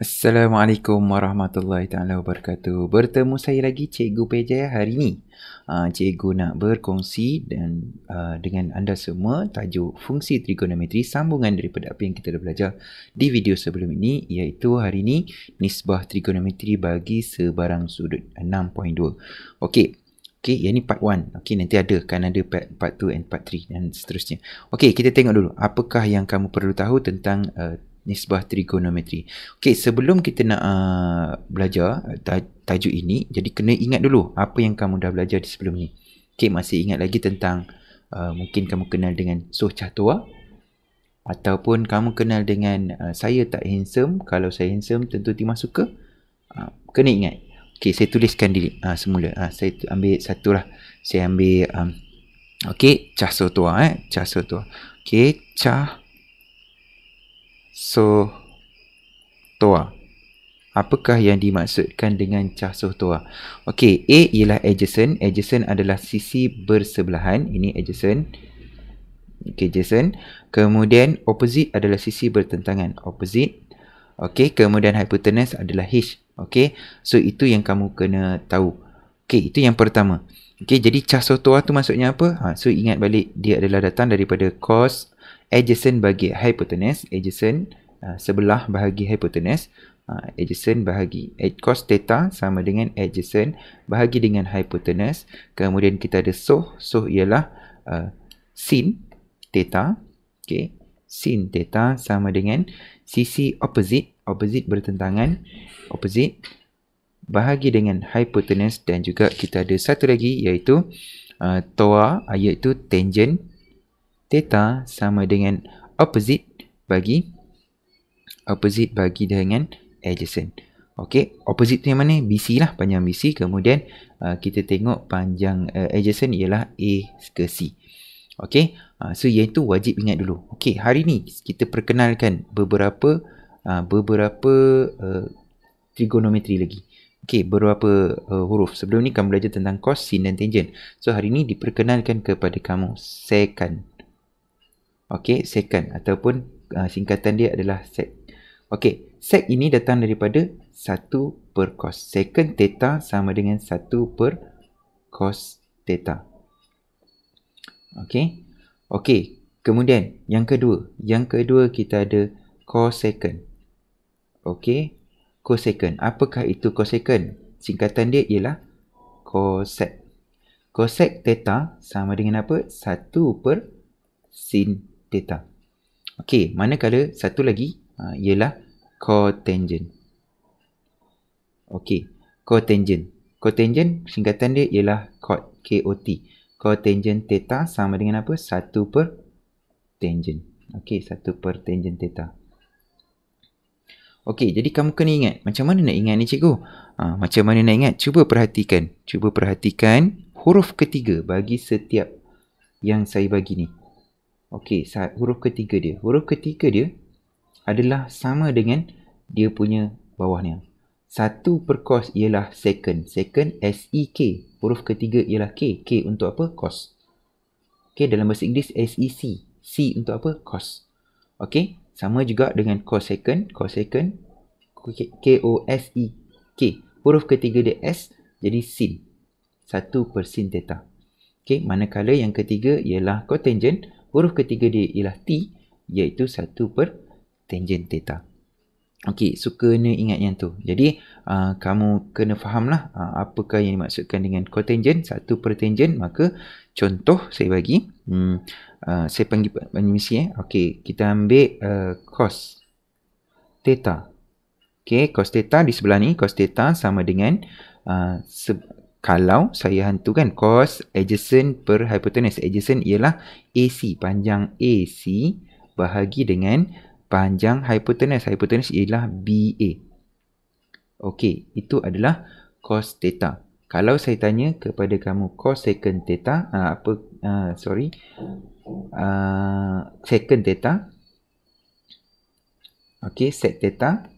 Assalamualaikum warahmatullahi taala wabarakatuh. Bertemu saya lagi Cikgu Pejaya hari ini. Cikgu nak berkongsi dengan anda semua tajuk fungsi trigonometri sambungan daripada apa yang kita dah belajar di video sebelum ini, iaitu hari ini nisbah trigonometri bagi sebarang sudut 6.2. Okey, yang ni part 1. Okey, nanti ada part 2 and part 3 dan seterusnya. Okey, kita tengok dulu apakah yang kamu perlu tahu tentang nisbah trigonometri. Okey, sebelum kita nak belajar tajuk ini, jadi kena ingat dulu apa yang kamu dah belajar di sebelum ni. Okey, masih ingat lagi tentang mungkin kamu kenal dengan Soh Cah Tua, ataupun kamu kenal dengan saya tak handsome, kalau saya handsome tentu Timah suka. Kena ingat. Okey, saya tuliskan diri semula. Saya ambil satu lah. Saya ambil okey, Cah Soh Tua Cah Soh Tua. Okey, Cah Soh Tua. Apakah yang dimaksudkan dengan Cah Soh Tua? Okey, A ialah adjacent. Adjacent adalah sisi bersebelahan. Ini adjacent. Okey, adjacent. Kemudian opposite adalah sisi bertentangan. Opposite. Okey, kemudian hypotenuse adalah H. Okey, so itu yang kamu kena tahu. Okey, itu yang pertama. Okey, jadi Cah Soh Tua tu maksudnya apa? So ingat balik, dia adalah datang daripada cos adjacent bagi hypotenuse. Adjacent sebelah bahagi hypotenuse. Adjacent bahagi cos theta sama dengan adjacent bahagi dengan hypotenuse. Kemudian kita ada soh. Soh ialah sin theta. Okey, sin theta sama dengan sisi opposite. Opposite bertentangan. Opposite bahagi dengan hypotenuse. Dan juga kita ada satu lagi iaitu toa, iaitu tangent theta sama dengan opposite bagi dengan adjacent. Okey, opposite tu yang mana? BC lah, panjang BC. Kemudian kita tengok panjang adjacent ialah A ke C. Okey, so yang itu wajib ingat dulu. Okey, hari ni kita perkenalkan beberapa trigonometri lagi. Okey, beberapa huruf. Sebelum ni kamu belajar tentang cos, sin dan tangent. So hari ni diperkenalkan kepada kamu secant. Okey, secant ataupun singkatan dia adalah sec. Okey, sec ini datang daripada 1 per cos. Secant theta sama dengan 1 per cos theta. Okey. Okey, kemudian yang kedua. Yang kedua kita ada cosecant. Okey, cosecant. Apakah itu cosecant? Singkatan dia ialah cosec. Cosec theta sama dengan apa? 1 per sin theta. Okey, manakala satu lagi ialah cotangent. Okey, cotangent. Cotangent singkatan dia ialah cot, K-O-T. Cotangent theta sama dengan apa? 1 per tangent. Okey, 1 per tangent theta. Okey, jadi kamu kena ingat. Macam mana nak ingat ni cikgu? Macam mana nak ingat? Cuba perhatikan. Cuba perhatikan huruf ketiga bagi setiap yang saya bagi ni. Okey, huruf ketiga dia. Huruf ketiga dia adalah sama dengan dia punya bawah ni. 1 per cos ialah secant. Secant S-E-K. Huruf ketiga ialah K. K untuk apa? Cos. Okey, dalam bahasa Inggeris S-E-C. C untuk apa? Cos. Okey, sama juga dengan cosecant. Cosecant K-O-S-E-K. Huruf ketiga dia S, jadi sin. 1 per sin theta. Okey, manakala yang ketiga ialah cotangent. Huruf ketiga dia ialah T, iaitu 1 per tangent theta. Okey, so kena ingat yang tu. Jadi, kamu kena fahamlah apakah yang dimaksudkan dengan cotangent, 1 per tangent. Maka, contoh saya bagi. Saya panggil misi. Okey, kita ambil cos theta. Okey, cos theta di sebelah ni. Cos theta sama dengan kalau saya hantukan cos adjacent per hypotenuse. Adjacent ialah AC, panjang AC bahagi dengan panjang hypotenuse. Hypotenuse ialah BA. Okey, itu adalah cos theta. Kalau saya tanya kepada kamu cosecant theta, secant theta. Okey, sec theta.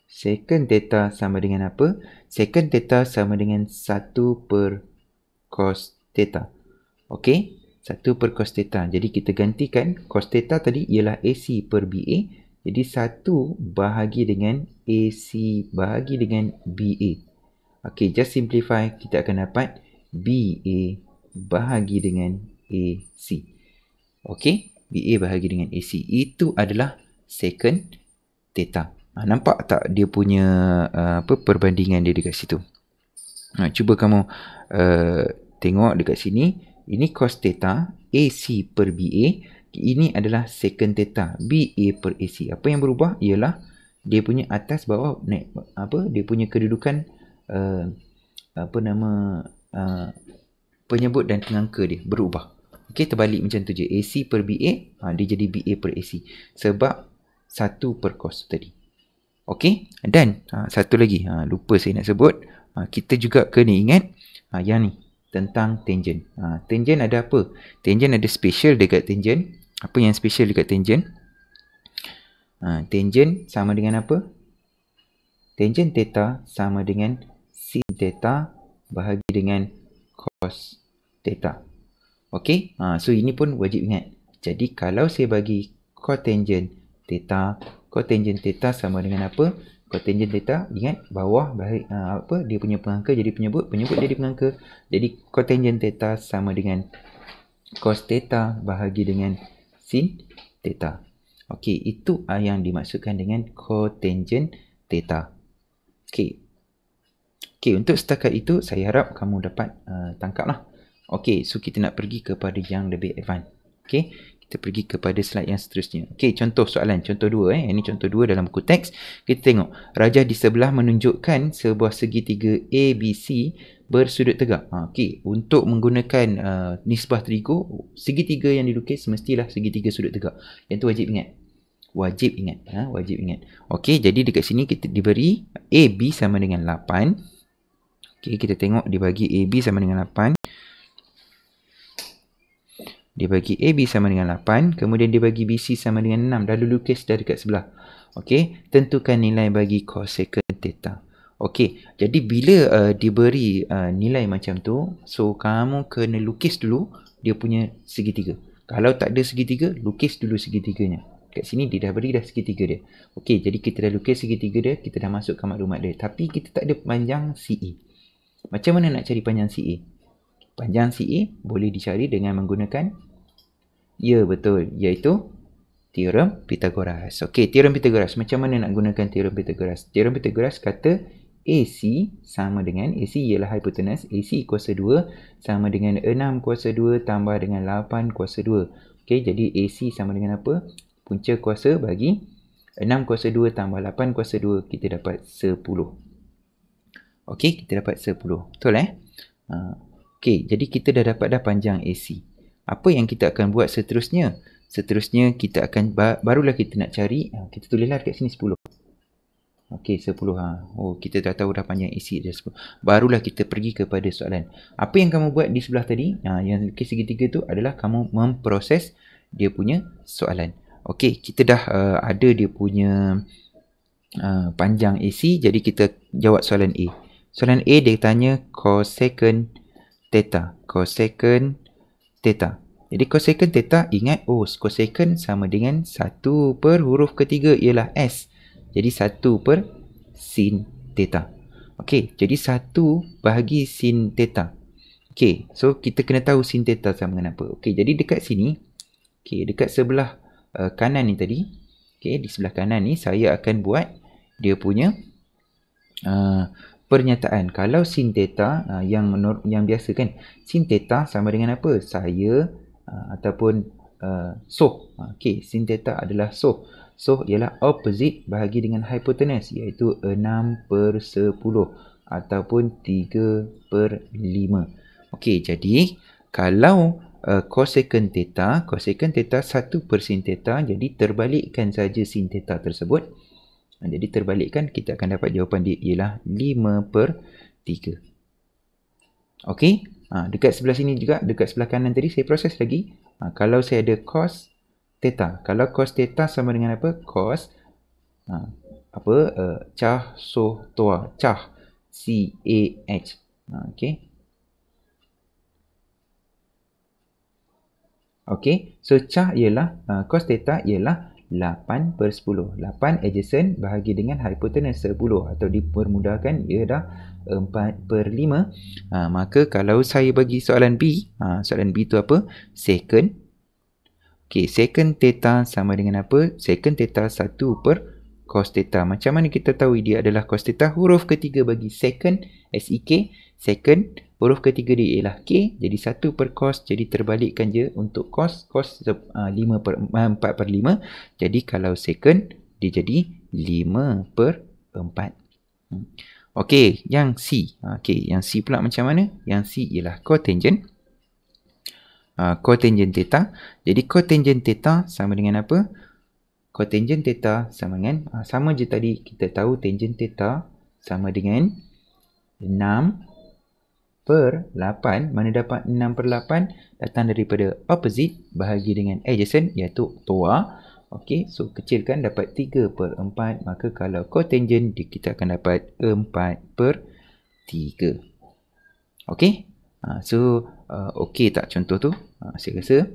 Secant theta sama dengan apa? Secant theta sama dengan 1 per cos theta. Okey, 1 per cos theta. Jadi kita gantikan cos theta tadi ialah AC per BA. Jadi 1 bahagi dengan AC bahagi dengan BA. Okey, just simplify. Kita akan dapat BA bahagi dengan AC. Okey, BA bahagi dengan AC. Itu adalah secant theta. Nampak tak dia punya perbandingan dia dekat situ? Cuba kamu tengok dekat sini. Ini cos theta, AC per BA. Ini adalah secant theta, BA per AC. Apa yang berubah ialah dia punya atas bawah naik, dia punya kedudukan penyebut dan pengangka dia berubah. Okey, terbalik macam tu je. AC per BA, dia jadi BA per AC. Sebab 1 per cos tadi. Okey, dan satu lagi, lupa saya nak sebut. Kita juga kena ingat yang ni tentang tangent. Tangent ada apa? Tangent ada special dekat tangent. Apa yang special dekat tangent? Tangent sama dengan apa? Tangent theta sama dengan sin theta bahagi dengan cos theta. Okey, so ini pun wajib ingat. Jadi kalau saya bagi cotangent theta sama dengan apa? Cotangent theta, ingat bawah dia punya pengangka jadi penyebut jadi pengangka. Jadi cotangent theta sama dengan cos theta bahagi dengan sin theta. Okey, itu yang dimaksudkan dengan cotangent theta. Okey, untuk setakat itu saya harap kamu dapat tangkaplah. Okey, so kita nak pergi kepada yang lebih advance. Okey, kita pergi kepada slide yang seterusnya. Okey, contoh soalan, contoh 2 Ini contoh 2 dalam buku teks. Kita tengok, rajah di sebelah menunjukkan sebuah segitiga ABC bersudut tegak. Okey, untuk menggunakan nisbah trigo, segitiga yang dilukis mestilah segitiga sudut tegak. Yang tu wajib ingat. Wajib ingat. Okey, jadi dekat sini kita diberi AB sama dengan 8. Okey, kita tengok dibagi AB sama dengan 8. Dia bagi AB sama dengan 8. Kemudian dia bagi BC sama dengan 6. Lalu lukis dah dekat sebelah. Okey, tentukan nilai bagi cosecant theta. Okey, jadi bila diberi nilai macam tu, so kamu kena lukis dulu dia punya segitiga. Kalau tak ada segitiga, lukis dulu segitiganya. Kat sini dia dah beri dah segitiga dia. Okey, jadi kita dah lukis segitiga dia, kita dah masukkan maklumat dia. Tapi kita tak ada panjang CA. Macam mana nak cari panjang CA? Panjang CA boleh dicari dengan menggunakan, ya betul, iaitu teorem Pythagoras. Okey, teorem Pythagoras. Macam mana nak gunakan teorem Pythagoras? Teorem Pythagoras kata AC sama dengan, AC ialah hypotenuse, AC kuasa 2 sama dengan 6 kuasa 2 tambah dengan 8 kuasa 2. Okey, jadi AC sama dengan apa? Punca kuasa bagi 6 kuasa 2 tambah 8 kuasa 2, kita dapat 10. Okey, kita dapat 10. Betul Okey, jadi kita dah dapat dah panjang AC. Apa yang kita akan buat seterusnya? Seterusnya kita akan, barulah kita nak cari, kita tulislah dekat sini 10. Okey, 10 Oh, kita dah tahu dah panjang AC dah 10. Barulah kita pergi kepada soalan. Apa yang kamu buat di sebelah tadi, yang lukis segitiga tu adalah kamu memproses dia punya soalan. Okey, kita dah ada dia punya panjang AC, jadi kita jawab soalan A. Soalan A dia tanya cosecant theta. Cosecant theta. Jadi cosecant theta, ingat, cosecant sama dengan 1 per huruf ketiga ialah S. Jadi 1 per sin theta. Okey, jadi 1 bahagi sin theta. Okey, so kita kena tahu sin theta sama dengan apa. Okey, jadi dekat sini, dekat sebelah kanan ni tadi, di sebelah kanan ni saya akan buat dia punya pernyataan. Kalau sin theta yang biasa kan, sin theta sama dengan apa? Saya ataupun soh. Okey, sin theta adalah soh. Soh ialah opposite bahagi dengan hypotenuse, iaitu 6 per 10 ataupun 3 per 5. Okey, jadi kalau cosecant theta 1 per sin theta, jadi terbalikkan saja sin theta tersebut. Jadi terbalikkan, kita akan dapat jawapan dia ialah 5 per 3. Okey, dekat sebelah sini juga, dekat sebelah kanan tadi saya proses lagi. Kalau saya ada cos theta, kalau cos theta sama dengan apa? Cos cah soh toa, cah CAH. Okey. Okey, so cah ialah cos theta ialah 8 per 10. 8 adjacent bahagi dengan hypotenuse 10. Atau dipermudahkan, ia dah 4 per 5. Maka kalau saya bagi soalan B, soalan B tu apa? Secant. Okey, secant theta sama dengan apa? Secant theta 1 per cos theta. Macam mana kita tahu dia adalah cos theta? Huruf ketiga bagi secant, SEK. Secant, huruf ketiga dia ialah K. Jadi 1 per cos. Jadi terbalikkan je untuk cos. Cos 4 per 5. Jadi kalau secant, dia jadi 5 per 4. Okey, yang C. Okey, yang C pula macam mana? Yang C ialah cotangent. Cotangent theta. Jadi cotangent theta sama dengan apa? Cotangent theta sama dengan, sama je tadi kita tahu tangent theta sama dengan 6 per 8. Mana dapat 6 per 8? Datang daripada opposite bahagi dengan adjacent, iaitu toa. Okey, so kecilkan dapat 3 per 4. Maka kalau cotangent, kita akan dapat 4 per 3. Okey, so okey tak contoh tu? Saya rasa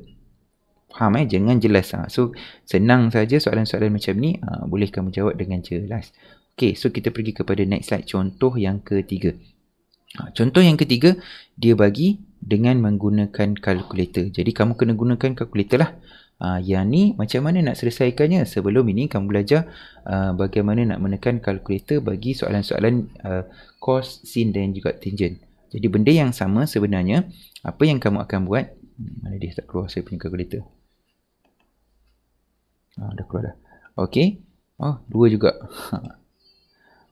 faham jangan jelas. So senang saja soalan-soalan macam ni, boleh kamu jawab dengan jelas. Okey, so kita pergi kepada next slide, contoh yang ketiga. Contoh yang ketiga, dia bagi dengan menggunakan kalkulator. Jadi kamu kena gunakan kalkulator lah. Yang ni macam mana nak selesaikannya? Sebelum ini kamu belajar bagaimana nak menekan kalkulator bagi soalan-soalan cos, sin dan juga tangent. Jadi benda yang sama sebenarnya. Apa yang kamu akan buat? Mana dia tak keluar saya punya kalkulator? Dah keluar dah. Okey. Oh, 2 juga.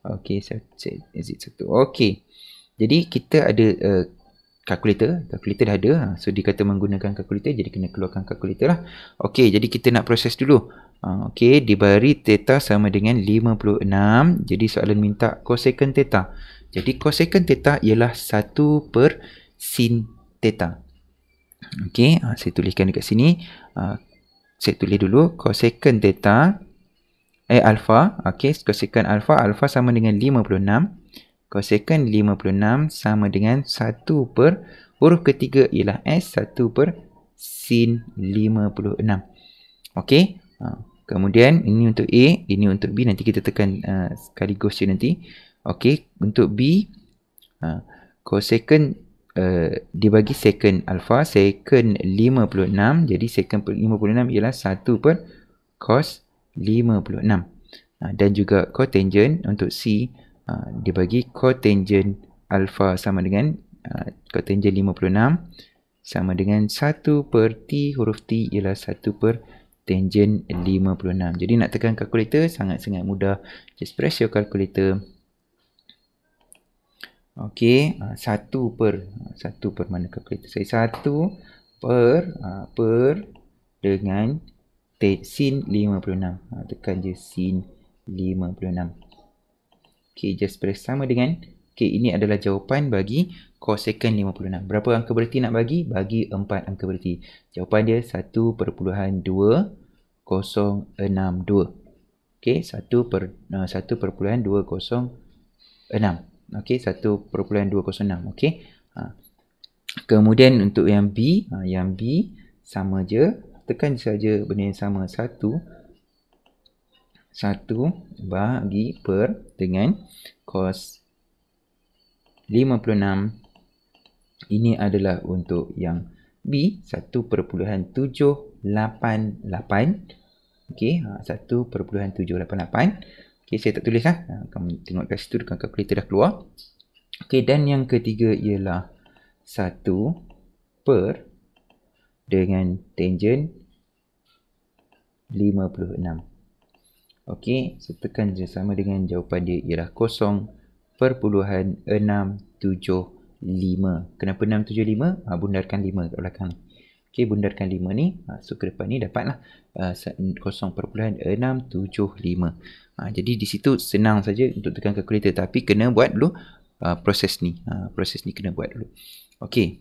Okey, saya exit 1. Okey. Jadi kita ada kalkulator. Kalkulator dah ada. So dia kata menggunakan kalkulator, jadi kena keluarkan kalkulator lah. Okey, jadi kita nak proses dulu. Okey, diberi theta sama dengan 56. Jadi soalan minta cosecant theta. Jadi cosecant theta ialah 1 per sin theta. Okey, saya tuliskan dekat sini. Saya tulis dulu cosecant theta alpha. Okey, cosecant alpha. Alpha sama dengan 56. Cosecant 56 sama dengan 1 per huruf ketiga ialah S, 1 per sin 56. Okey, kemudian ini untuk A, ini untuk B. Nanti kita tekan sekaligus je nanti. Okey, untuk B, cosecant dibagi secant alpha, secant 56. Jadi secant 56 ialah 1 per cos 56. Dan juga cotangent untuk C, dibagi cotangent alpha sama dengan cotangent 56 sama dengan 1 per T, huruf T ialah 1 per tangent 56. Jadi nak tekan kalkulator sangat-sangat mudah. Just press your calculator. Okey, 1 per mana kalkulator saya? 1 per dengan sin 56. Tekan je sin 56. Okey, just press sama dengan. Okey, ini adalah jawapan bagi cosecant 56. Berapa angka berarti nak bagi? Bagi 4 angka berarti. Jawapan dia 1.262. Okey, 1.206. Okey, 1.206. Okey. Kemudian untuk yang B, sama je. Tekan saja benda yang sama. 1 bagi per dengan cos 56. Ini adalah untuk yang B, 1.788. Okey, 1.788. Okey, saya tak tulis lah. Kamu tengok kat situ dekat kalkulator dah keluar. Okey, dan yang ketiga ialah 1 per dengan tangent 56. Okey, saya tekan je sama dengan jawapan dia ialah 0.675. Kenapa 675? Bundarkan 5 kat belakang. Okey, bundarkan 5 ni. So ke depan ni dapatlah 0.675. Jadi di situ senang saja untuk tekan kalkulator, tapi kena buat dulu proses ni. Proses ni kena buat dulu. Okey.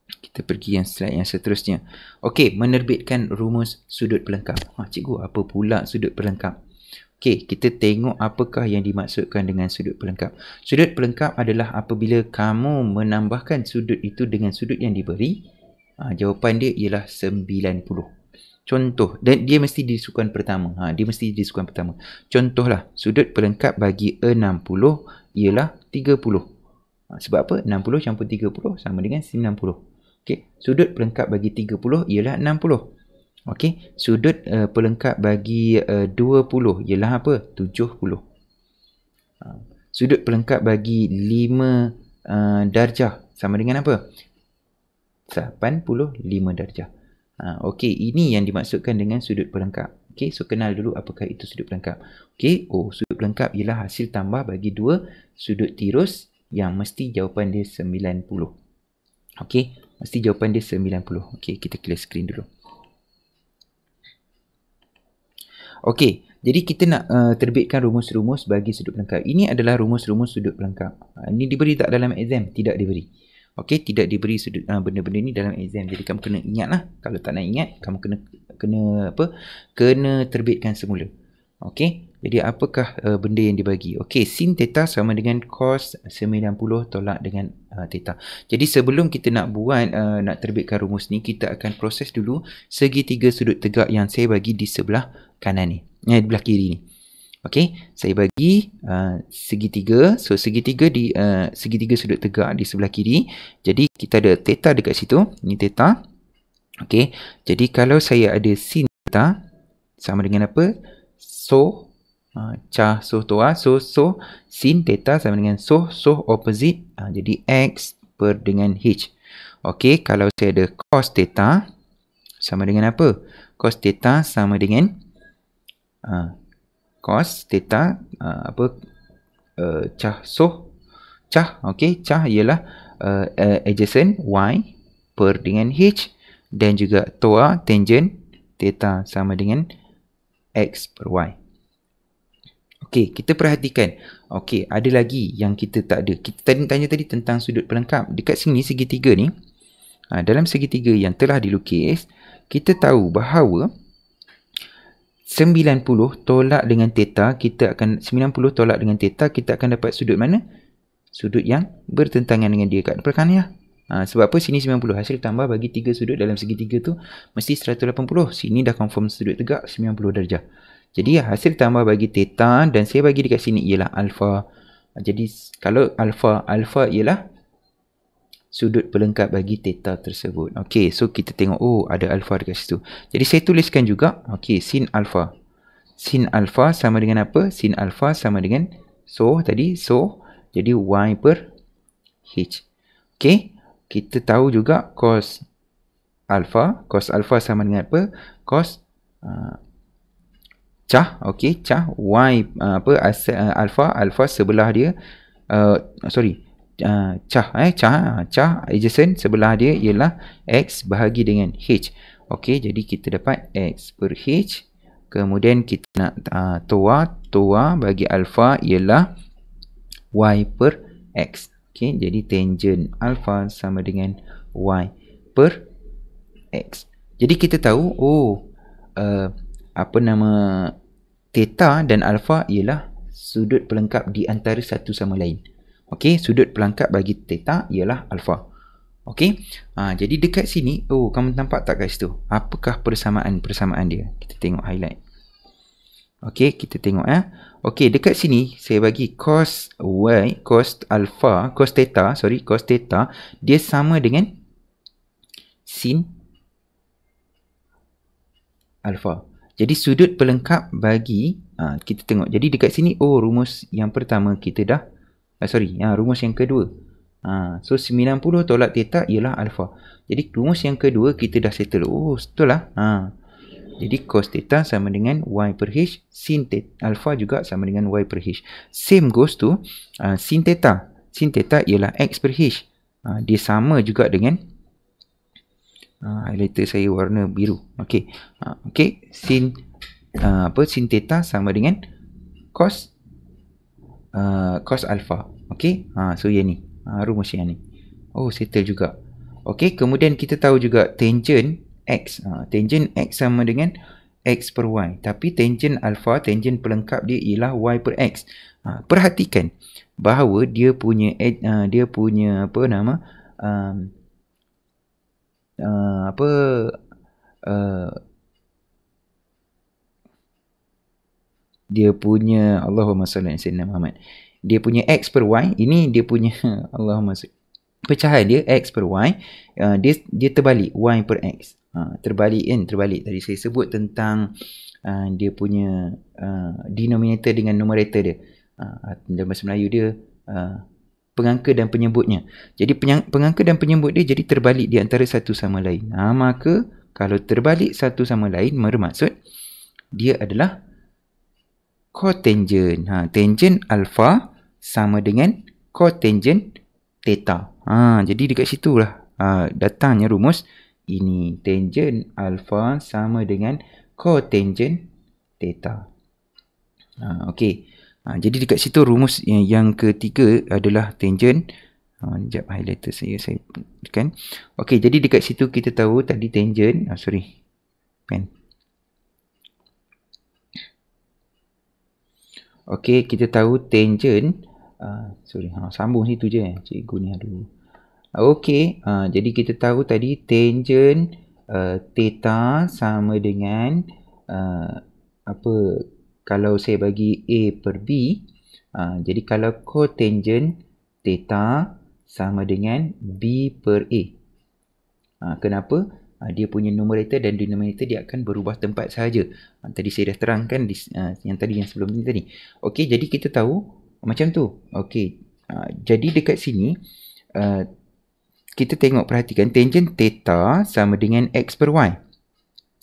Kita pergi yang slide yang seterusnya. Okey, menerbitkan rumus sudut pelengkap. Cikgu, apa pula sudut pelengkap? Okey, kita tengok apakah yang dimaksudkan dengan sudut pelengkap. Sudut pelengkap adalah apabila kamu menambahkan sudut itu dengan sudut yang diberi. Jawapan dia ialah 90. Contoh, dan dia mesti di sukan pertama. Dia mesti di sukan pertama. Contohlah, sudut pelengkap bagi 60 ialah 30. Sebab apa? 60 campur 30 sama dengan 90. Okey, sudut pelengkap bagi 30 ialah 60. Okey, sudut pelengkap bagi 20 ialah apa? 70. Sudut pelengkap bagi 5 darjah sama dengan apa? 85 darjah. Okey, ini yang dimaksudkan dengan sudut pelengkap. Okey, so kenal dulu apakah itu sudut pelengkap. Okey, sudut pelengkap ialah hasil tambah bagi dua sudut tirus yang mesti jawapan dia 90. Okey, mesti jawapan dia 90. Okey, kita clear screen dulu. Okey, jadi kita nak terbitkan rumus-rumus bagi sudut pelengkap. Ini adalah rumus-rumus sudut pelengkap. Ini diberi tak dalam exam? Tidak diberi. Okey, tidak diberi sudut benda-benda ni dalam exam. Jadi kamu kena ingatlah. Kalau tak nak ingat, kamu kena terbitkan semula. Okey, jadi apakah benda yang dibagi? Okey, sin theta sama dengan cos 90 tolak dengan theta. Jadi sebelum kita nak nak terbitkan rumus ni, kita akan proses dulu segitiga sudut tegak yang saya bagi di sebelah kanan ni. Di belah kiri ni. Okey, saya bagi segitiga. So segitiga segitiga sudut tegak di sebelah kiri. Jadi kita ada theta dekat situ. Ini theta. Okey, jadi kalau saya ada sin theta sama dengan apa? So cah so toa. So sin theta sama dengan so opposite. Jadi x per dengan h. Okey, kalau saya ada cos theta sama dengan apa? Cos theta sama dengan cos theta cah okey, cah ialah adjacent y per dengan h, dan juga toa tangent theta sama dengan x per y. Okey, kita perhatikan. Okey, ada lagi yang kita tak ada. Kita tanya tadi tentang sudut pelengkap. Dekat sini segitiga ni, dalam segitiga yang telah dilukis, kita tahu bahawa 90 tolak dengan theta, kita akan dapat sudut mana? Sudut yang bertentangan dengan dia kat belakang ni lah. Sebab apa? Sini 90, hasil tambah bagi 3 sudut dalam segitiga tu mesti 180. Sini dah confirm sudut tegak 90 darjah. Jadi hasil tambah bagi theta, dan saya bagi dekat sini ialah alpha. Jadi kalau alpha ialah sudut pelengkap bagi theta tersebut. Okey, so kita tengok, ada alpha dekat situ. Jadi saya tuliskan juga, okey, sin alpha. Sin alpha sama dengan apa? Sin alpha sama dengan tadi, jadi y per h. Okey, kita tahu juga cos alpha. Cos alpha sama dengan apa? Cos cah, okey, cah y alpha sebelah dia, cah adjacent sebelah dia ialah x bahagi dengan h. Okey, jadi kita dapat x per h. Kemudian kita nak toa bagi alpha ialah y per x. Okey, jadi tangent alpha sama dengan y per x. Jadi kita tahu theta dan alpha ialah sudut pelengkap di antara satu sama lain. Okey, sudut pelengkap bagi theta ialah alpha. Okey, jadi dekat sini, kamu nampak tak kat situ? Apakah persamaan dia? Kita tengok highlight. Okey, kita tengok Okey, dekat sini saya bagi cos theta dia sama dengan sin alpha. Jadi sudut pelengkap bagi kita tengok. Jadi dekat sini rumus yang pertama kita dah rumus yang kedua. So 90 tolak theta ialah alpha. Jadi rumus yang kedua kita dah settle. Betul lah. Jadi cos theta sama dengan y per h, sin alpha juga sama dengan y per h. Same goes to sin theta. Sin theta ialah x per h. Dia sama juga dengan highlighter saya warna biru. Okey. Okey, sin theta sama dengan cos alpha. Okey. So yang ni. Rumus yang ni. Settle juga. Okey, kemudian kita tahu juga tangent x. Tangent x sama dengan x per y. Tapi tangent alpha, tangent pelengkap dia ialah y per x. Perhatikan bahawa dia punya dia punya Allahumma salli ala sayyidina Muhammad. Dia punya X per Y, ini dia punya Allahumma salli, pecahan dia X per Y, dia terbalik Y per X. Terbalik kan, terbalik. Tadi saya sebut tentang dia punya denominator dengan numerator dia. Dalam bahasa Melayu dia pengangka dan penyebutnya. Jadi pengangka dan penyebut dia jadi terbalik di antara satu sama lain. Maka kalau terbalik satu sama lain bermaksud dia adalah cotangent. Tangent alpha sama dengan cotangent theta. Jadi dekat situlah datangnya rumus ini. Tangent alpha sama dengan cotangent theta. Okey. Jadi dekat situ rumus yang ketiga adalah tangent. Sekejap highlighter saya tekan. Okey, jadi dekat situ kita tahu tadi tangent. Pen. Okey, kita tahu tangent. Sambung situ je. Cikgu ni aduh. Okey, jadi kita tahu tadi tangent theta sama dengan kalau saya bagi A per B, jadi kalau cotangent theta sama dengan B per A. Kenapa? Dia punya numerator dan denominator dia akan berubah tempat sahaja. Tadi saya dah terangkan yang sebelum ni tadi. Okey, jadi kita tahu macam tu. Okey, jadi dekat sini kita tengok, perhatikan tangent theta sama dengan X per Y.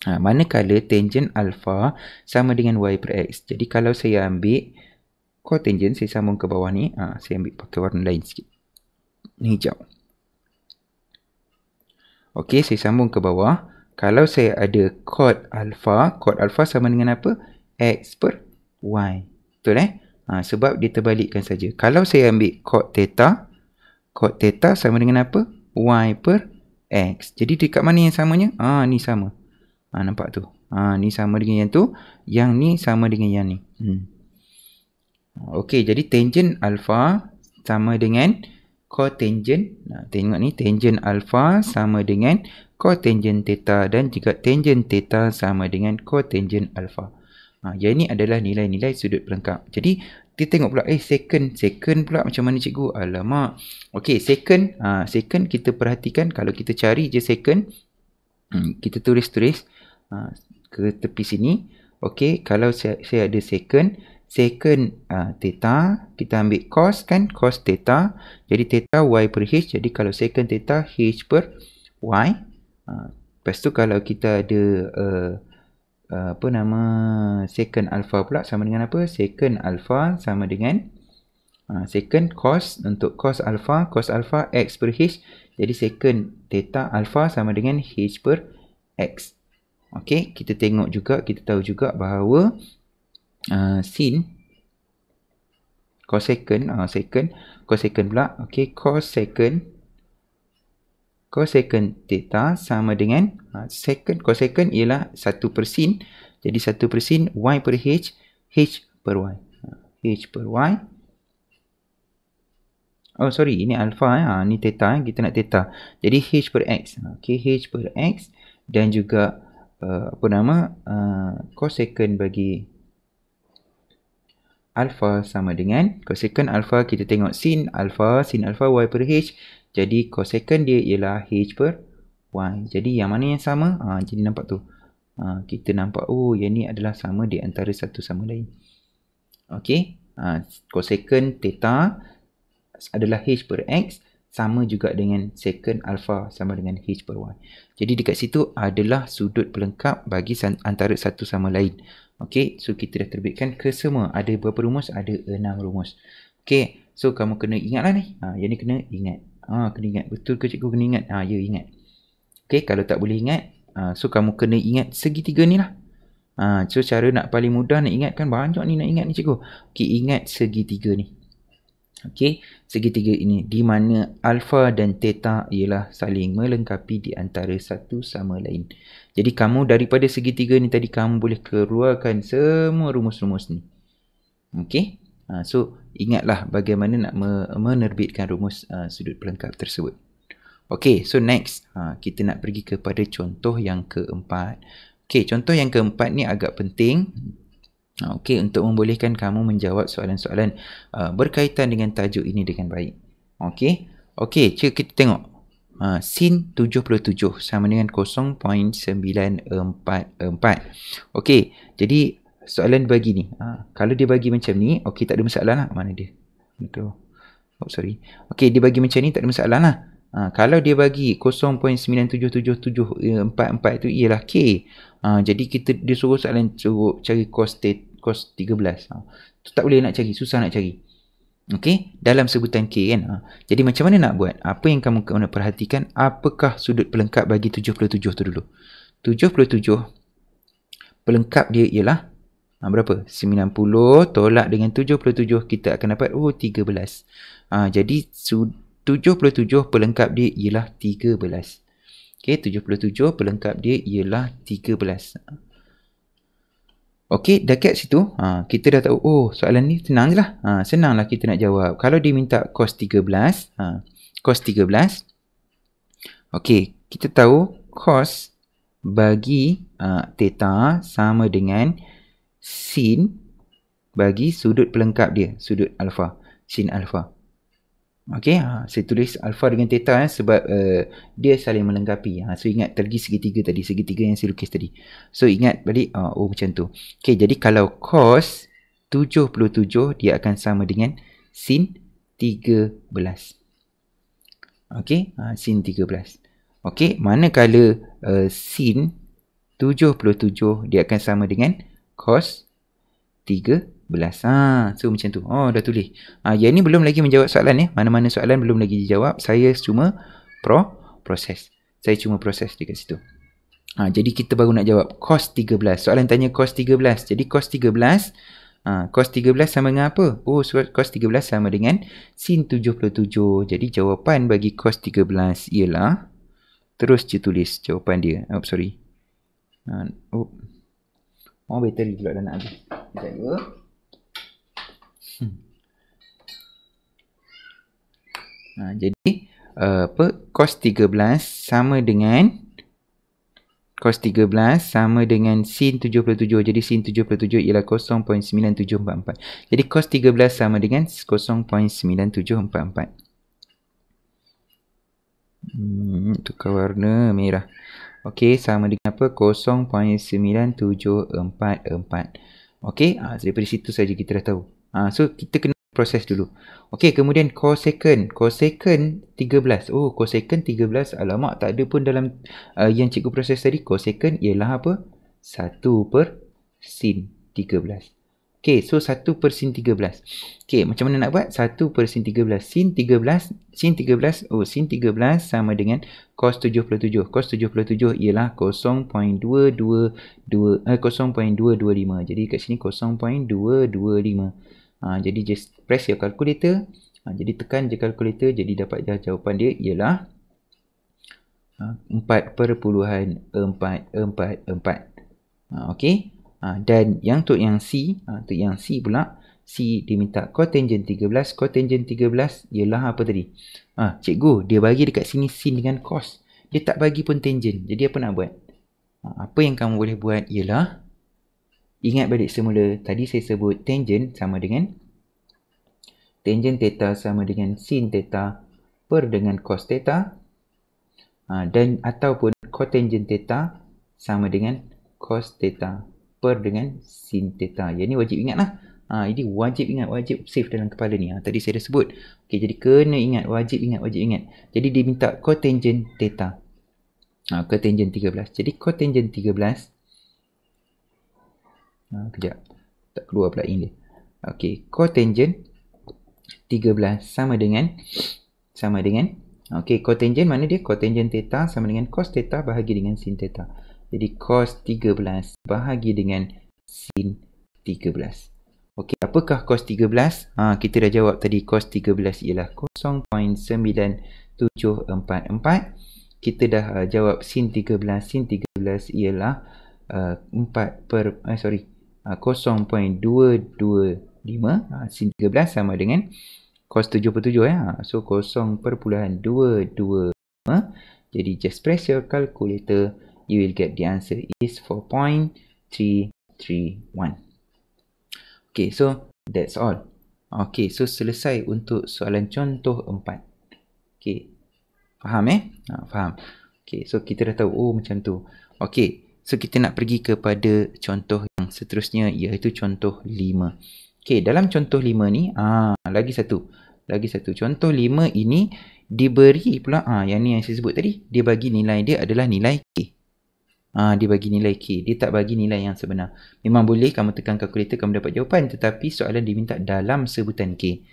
Manakala tangent alpha sama dengan Y per X. Jadi kalau saya ambil cotangent, saya sambung ke bawah ni. Saya ambil pakai warna lain sikit. Ni hijau. Okey, saya sambung ke bawah. Kalau saya ada cot alpha sama dengan apa? X per Y. Betul sebab dia terbalikkan saja. Kalau saya ambil cot theta sama dengan apa? Y per X. Jadi dekat mana yang samanya? Ni sama. Nampak tu? Ni sama dengan yang tu. Yang ni sama dengan yang ni. Okey, jadi tangent alpha sama dengan cotangent. Tengok ni, tangent alpha sama dengan cotangent theta dan juga tangent theta sama dengan cotangent alpha. Yang ini adalah nilai-nilai sudut pelengkap. Jadi kita tengok pula second pula macam mana cikgu? Alamak. Okey, second kita perhatikan, kalau kita cari je second, kita tulis ke tepi sini. Okey, kalau saya ada second theta, kita ambil cos kan, cos theta. Jadi theta Y per H. Jadi kalau second theta H per Y. Lepas tu kalau kita ada second alpha pula sama dengan apa? Second alpha sama dengan second cos, untuk cos alpha X per H. Jadi second theta alpha sama dengan H per X. Okey, kita tengok juga, kita tahu juga bahawa sin cosecant pula. Okey, cosecant theta sama dengan cosecant ialah 1 per sin. Jadi 1 per sin Y per H, H per Y. H per Y. Ini alpha ni theta kita nak theta. Jadi H per X. Okey, H per X dan juga cosecant bagi alpha sama dengan cosecant alpha, kita tengok sin alpha Y per H. Jadi cosecant dia ialah H per Y. Jadi yang mana yang sama? Jadi nampak tu. Kita nampak yang ni adalah sama di antara satu sama lain. Okey, cosecant theta adalah H per X sama juga dengan secant alpha sama dengan H per Y. Jadi dekat situ adalah sudut pelengkap bagi antara satu sama lain. Okey, so kita dah terbitkan ke semua. Ada berapa rumus? Ada 6 rumus. Okey, so kamu kena ingatlah ni. Yang ni kena ingat. Kena ingat. Betul ke cikgu kena ingat? Ya, ingat. Okey, kalau tak boleh ingat, so kamu kena ingat segitiga ni lah. So cara nak paling mudah nak ingat kan, banyak ni nak ingat ni cikgu. Okey, ingat segitiga ni. Okey, segitiga ini di mana alpha dan theta ialah saling melengkapi di antara satu sama lain. Jadi kamu daripada segitiga ni tadi kamu boleh keluarkan semua rumus-rumus ni. Okey, so ingatlah bagaimana nak menerbitkan rumus sudut pelengkap tersebut. Okey, so next kita nak pergi kepada contoh yang keempat. Okey, contoh yang keempat ni agak penting. Okey, untuk membolehkan kamu menjawab soalan-soalan berkaitan dengan tajuk ini dengan baik. Okey. Okey, kita tengok. Sin 77 sama dengan 0.944. Okey, jadi soalan bagi ni. Kalau dia bagi macam ni, okey tak ada masalah lah. Mana dia? Betul. Oh, sorry. Okey, dia bagi macam ni tak ada masalah lah. Kalau dia bagi 0.97744 tu ialah K. Jadi dia suruh soalan cari cos 13. Tu tak boleh nak cari, susah nak cari. Okey, dalam sebutan K kan. Jadi macam mana nak buat? Apa yang kamu kena perhatikan, apakah sudut pelengkap bagi 77 tu dulu. 77 pelengkap dia ialah berapa? 90 tolak dengan 77 kita akan dapat 13. Jadi 77 pelengkap dia ialah 13. Okey, 77 pelengkap dia ialah 13. Okey, dekat situ kita dah tahu, soalan ni senang je lah. Senanglah kita nak jawab. Kalau dia minta cos 13, cos 13. Okey, kita tahu cos bagi theta sama dengan sin bagi sudut pelengkap dia, sudut alpha, sin alpha. Okey, saya tulis alpha dengan theta sebab dia saling melengkapi. So ingat tergi segitiga tadi, segitiga yang saya lukis tadi. So ingat balik, macam tu. Okey, jadi kalau cos 77 dia akan sama dengan sin 13. Okey, sin 13. Okey, manakala sin 77 dia akan sama dengan cos 13. So macam tu. Dah tulis. Yang ni belum lagi menjawab soalan ya. Mana-mana soalan belum lagi dijawab. Saya cuma proses. Saya cuma proses dekat situ. Jadi kita baru nak jawab cos 13. Soalan tanya cos 13. Jadi cos 13 sama dengan apa? Cos 13 sama dengan sin 77. Jadi jawapan bagi cos 13 ialah, terus je tulis jawapan dia. Sorry. Bateri pula dah nak habis. Sekejap dulu. Jadi cos 13 sama dengan sin 77. Jadi sin 77 ialah 0.9744. Jadi cos 13 sama dengan 0.9744. Tukar warna merah. Okey, sama dengan apa? 0.9744. Okey, daripada situ saja kita dah tahu. So kita kena proses dulu. Okey, kemudian cosecant 13. Cosecant 13. Alamak, tak ada pun dalam yang cikgu proses tadi. Cosecant ialah apa? 1 per sin 13. Okey, so 1 per sin 13. Okey, macam mana nak buat? 1 per sin 13. Sin 13 sama dengan cos 77. Cos 77 ialah 0.225. Jadi kat sini 0.225. Jadi just press your calculator. Jadi tekan je calculator. Jadi dapat jawapan dia ialah 4.444. Okey. Dan untuk yang C pula, C dia minta cotangent 13. Cotangent 13 ialah apa tadi? Cikgu, dia bagi dekat sini sin dengan cos. Dia tak bagi pun tangent. Jadi apa nak buat? Apa yang kamu boleh buat ialah, ingat balik semula, tadi saya sebut tangent sama dengan tangent theta sama dengan sin theta per dengan cos theta, dan ataupun cotangent theta sama dengan cos theta per dengan sin theta. Yang ni wajib ingat lah. Ini wajib ingat, wajib save dalam kepala ni. Tadi saya dah sebut. Okey, jadi kena ingat, wajib ingat. Jadi dia minta cotangent theta. Cotangent 13. Jadi cotangent 13. Kejap. Tak keluar pula in dia. Okey, cotangent 13 sama dengan okey, cotangent mana dia? Cotangent theta sama dengan cos theta bahagi dengan sin theta. Jadi cos 13 bahagi dengan sin 13. Okey, apakah cos 13? Kita dah jawab tadi, cos 13 ialah 0.9744. Kita dah jawab sin 13. Sin 13 ialah 0.225. Sin 13 sama dengan cos 77 ya. So 0.225. Jadi just press your calculator. You will get the answer is 4.331. Okay, so that's all. Okay, so selesai untuk soalan contoh 4. Okay, faham faham. Okay, so kita dah tahu, oh macam tu. Okay, so kita nak pergi kepada contoh yang seterusnya, iaitu contoh 5. Okay, dalam contoh 5 ni, lagi satu. Contoh 5 ini diberi pula, yang ni yang saya sebut tadi, dia bagi nilai dia adalah nilai K. Dia bagi nilai K, dia tak bagi nilai yang sebenar. Memang boleh kamu tekan kalkulator, kamu dapat jawapan, tetapi soalan diminta dalam sebutan K.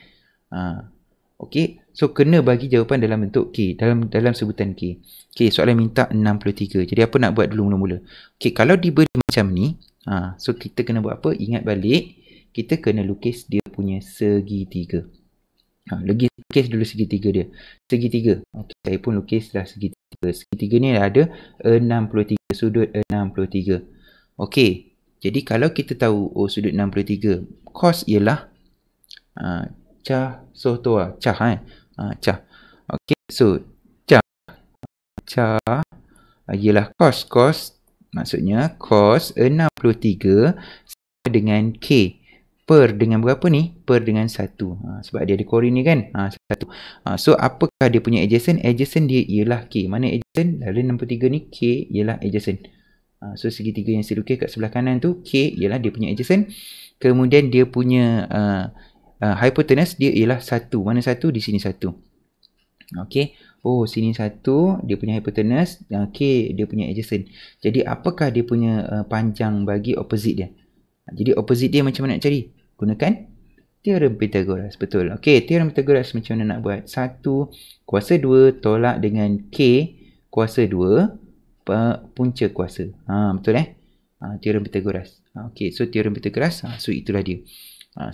Okey, so kena bagi jawapan dalam bentuk K, dalam sebutan K. Okey, soalan minta 63. Jadi apa nak buat dulu mula-mula? Okey, kalau diberi macam ni, so kita kena buat apa? Ingat balik, kita kena lukis dia punya segitiga. Lukis dulu segitiga dia. Segitiga. Okey, saya pun lukislah segitiga. Segitiga ni ada 63, sudut 63. Okey, jadi kalau kita tahu sudut 63, cos ialah cah sotoa, cah cah. Okey, so cah ialah cos, maksudnya cos 63 sama dengan K. Per dengan berapa ni? Per dengan 1. Sebab dia ada korin ni kan? 1. So, apakah dia punya adjacent? Adjacent dia ialah K. Mana adjacent? Dari 63 ni, K ialah adjacent. So, segitiga yang saya lukis kat sebelah kanan tu, K ialah dia punya adjacent. Kemudian, dia punya hypotenuse, dia ialah 1. Mana 1? Di sini 1. Okey. Oh, sini 1. Dia punya hypotenuse. K dia punya adjacent. Jadi, apakah dia punya panjang bagi opposite dia? Jadi, opposite dia macam mana nak cari? Gunakan teorem Pythagoras. Betul. Okey, teorem Pythagoras macam mana nak buat? 1 kuasa 2 tolak dengan K kuasa 2 punca kuasa. Betul teorem Pythagoras. Okey, so teorem Pythagoras, so itulah dia.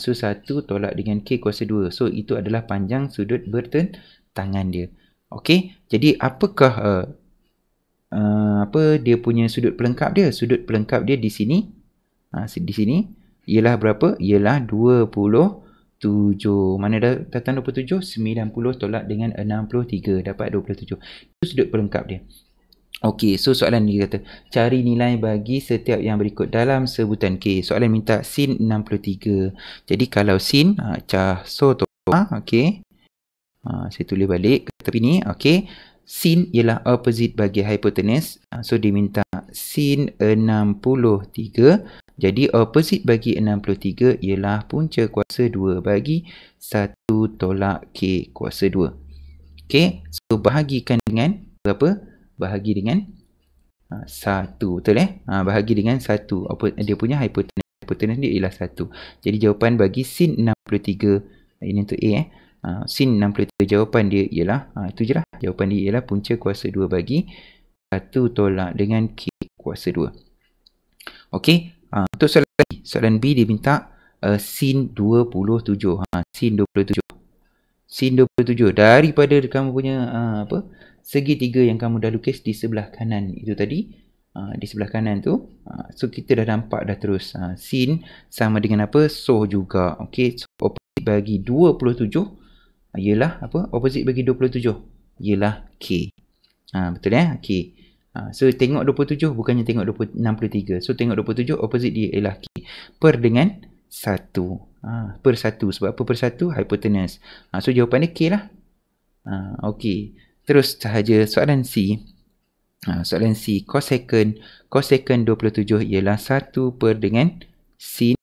So 1 tolak dengan K kuasa 2. So itu adalah panjang sudut bertentangan dia. Okey, jadi apakah apa dia punya sudut pelengkap dia? Sudut pelengkap dia di sini. Di sini ialah berapa? Ialah 27. Mana datang 27? 90 tolak dengan 63. Dapat 27. Itu sudut pelengkap dia. Okey, so soalan ni kata, cari nilai bagi setiap yang berikut dalam sebutan K. Soalan minta sin 63. Jadi kalau sin, cah so okey. Saya tulis balik ke tepi ni. Okey. Sin ialah opposite bagi hypotenuse. So diminta sin 63. Jadi opposite bagi 63 ialah punca kuasa 2 bagi 1 tolak K kuasa 2. Okey, so bahagikan dengan berapa? Bahagi dengan 1, betul bahagi dengan 1. Dia punya hypotenuse dia ialah 1. Jadi jawapan bagi sin 63, ini untuk A sin 63, jawapan dia ialah itu je lah. Jawapan dia ialah punca kuasa 2 bagi 1 tolak dengan K kuasa 2. Okey. Untuk soalan B dia minta sin 27. Sin 27. Sin 27 daripada kamu punya segitiga yang kamu dah lukis di sebelah kanan itu tadi. Di sebelah kanan tu. So kita dah nampak dah terus. Sin sama dengan apa? So juga. Okey, so opposite bagi 27 ialah apa? Opposite bagi 27 ialah K. Betul K. So tengok 27 bukannya tengok 63. So tengok 27 opposite dia ialah K. Per dengan 1. Per 1. Sebab apa per 1? Hypotenuse. So jawapan dia K lah. Okey. Terus sahaja soalan C. Soalan C. Cosecant 27 ialah 1 per dengan sin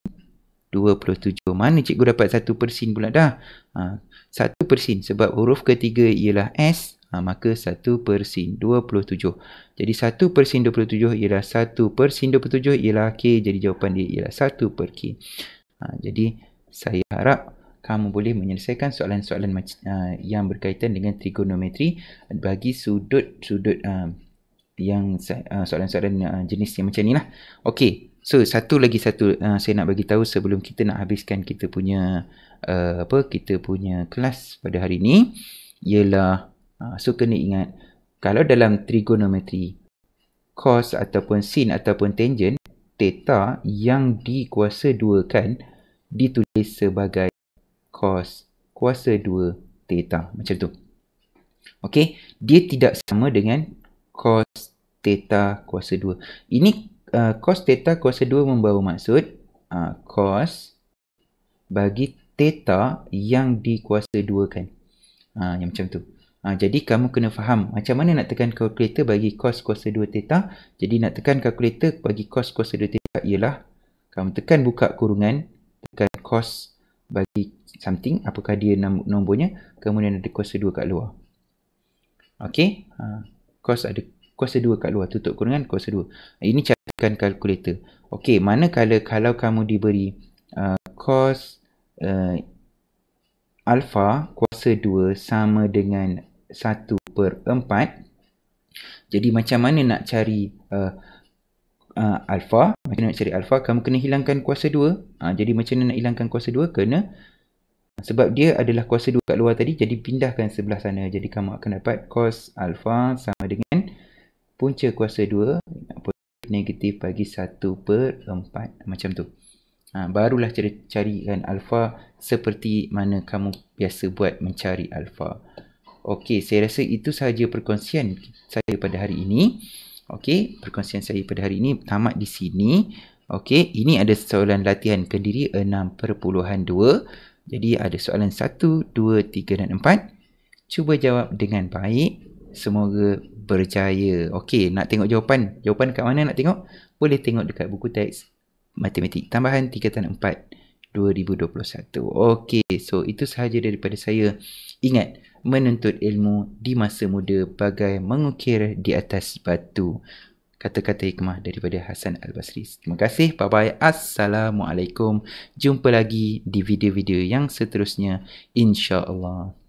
27. Mana cikgu dapat 1 per sin pula dah? 1 per sin. Sebab huruf ketiga ialah S. Maka 1 per sin 27. Jadi 1 per sin 27 ialah 1 per sin 27 ialah K. Jadi jawapan dia ialah 1 per K. Jadi saya harap kamu boleh menyelesaikan soalan-soalan yang berkaitan dengan trigonometri bagi sudut-sudut yang soalan-soalan jenis yang macam ni lah. Okey. So satu lagi saya nak bagi tahu sebelum kita nak habiskan kita punya kita punya kelas pada hari ni ialah so kena ingat, kalau dalam trigonometri cos ataupun sin ataupun tangent, theta yang dikuasa 2 kan ditulis sebagai cos kuasa 2 theta, macam tu. Okey, dia tidak sama dengan cos theta kuasa 2. Ini cos theta kuasa 2 membawa maksud cos bagi theta yang dikuasa 2 kan. Yang macam tu. Jadi kamu kena faham macam mana nak tekan kalkulator bagi cos kuasa 2 theta. Jadi nak tekan kalkulator bagi cos kuasa 2 theta ialah kamu tekan buka kurungan, tekan cos bagi something, apakah dia nombornya, kemudian ada kuasa 2 kat luar. Okey, cos ada kuasa 2 kat luar, tutup kurungan kuasa 2. Ini cara tekan kalkulator. Okey, manakala kalau kamu diberi cos alpha kuasa 2 sama dengan 1/4. Jadi macam mana nak cari alpha? Macam mana nak cari alpha? Kamu kena hilangkan kuasa 2. Jadi macam mana nak hilangkan kuasa 2? Kena, sebab dia adalah kuasa 2 kat luar tadi, jadi pindahkan sebelah sana. Jadi kamu akan dapat cos alpha sama dengan punca kuasa 2 negatif bagi 1/4. Macam tu. Barulah carikan alpha seperti mana kamu biasa buat mencari alpha. Okey, saya rasa itu sahaja perkongsian saya pada hari ini. Okey, perkongsian saya pada hari ini tamat di sini. Okey, ini ada soalan latihan Kendiri 6.2. Jadi ada soalan 1, 2, 3 dan 4. Cuba jawab dengan baik. Semoga berjaya. Okey, nak tengok jawapan? Jawapan kat mana nak tengok? Boleh tengok dekat buku teks Matematik Tambahan Tingkatan 4 2021. Okey, so itu sahaja daripada saya. Ingat, menuntut ilmu di masa muda bagai mengukir di atas batu. Kata-kata hikmah daripada Hasan Al-Basri. Terima kasih. Bye-bye. Assalamualaikum. Jumpa lagi di video-video yang seterusnya, insya-Allah.